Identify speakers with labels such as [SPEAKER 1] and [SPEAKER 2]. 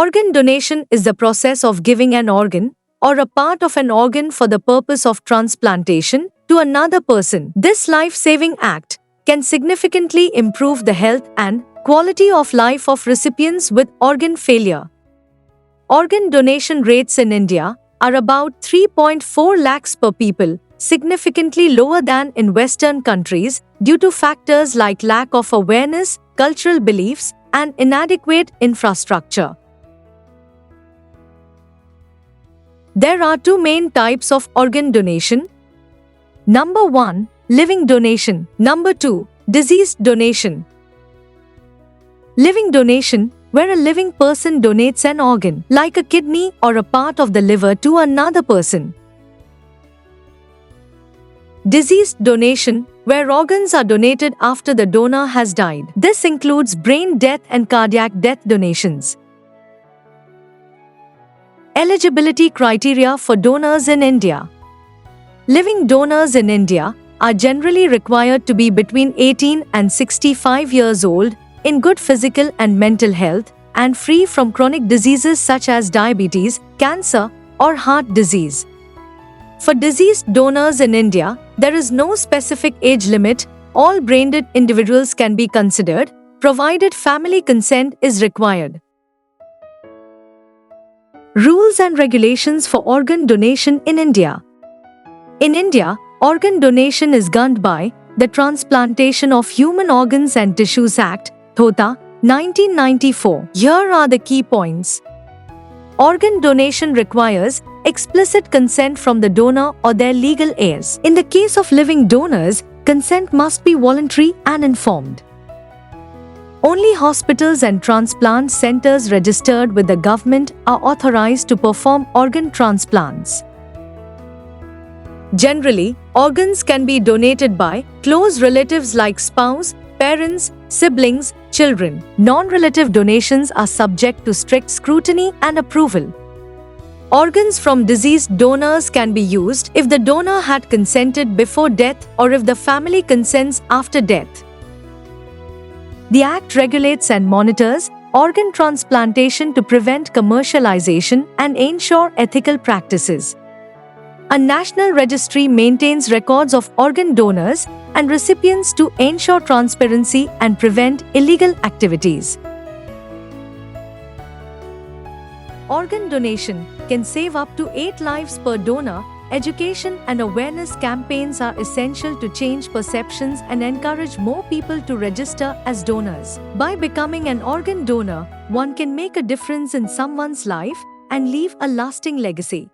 [SPEAKER 1] Organ donation is the process of giving an organ or a part of an organ for the purpose of transplantation to another person. This life-saving act can significantly improve the health and quality of life of recipients with organ failure. Organ donation rates in India are about 3.4 lakhs per people, significantly lower than in Western countries due to factors like lack of awareness, cultural beliefs, and inadequate infrastructure. There are two main types of organ donation. Number 1, living donation. Number 2, deceased donation. Living donation, where a living person donates an organ, like a kidney or a part of the liver, to another person. Deceased donation, where organs are donated after the donor has died. This includes brain death and cardiac death donations. Eligibility criteria for donors in India. Living donors in India are generally required to be between 18 and 65 years old, in good physical and mental health, and free from chronic diseases such as diabetes, cancer, or heart disease. For deceased donors in India, there is no specific age limit. All brain-dead individuals can be considered, provided family consent is required. Rules and regulations for organ donation in India. In India, organ donation is governed by the Transplantation of Human Organs and Tissues Act, TOTA, 1994. Here are the key points. Organ donation requires explicit consent from the donor or their legal heirs. In the case of living donors, consent must be voluntary and informed. Only hospitals and transplant centers registered with the government are authorized to perform organ transplants. Generally, organs can be donated by close relatives like spouse, parents, siblings, children. Non-relative donations are subject to strict scrutiny and approval. Organs from deceased donors can be used if the donor had consented before death or if the family consents after death. The Act regulates and monitors organ transplantation to prevent commercialization and ensure ethical practices. A national registry maintains records of organ donors and recipients to ensure transparency and prevent illegal activities. Organ donation can save up to 8 lives per donor. Education and awareness campaigns are essential to change perceptions and encourage more people to register as donors. By becoming an organ donor, one can make a difference in someone's life and leave a lasting legacy.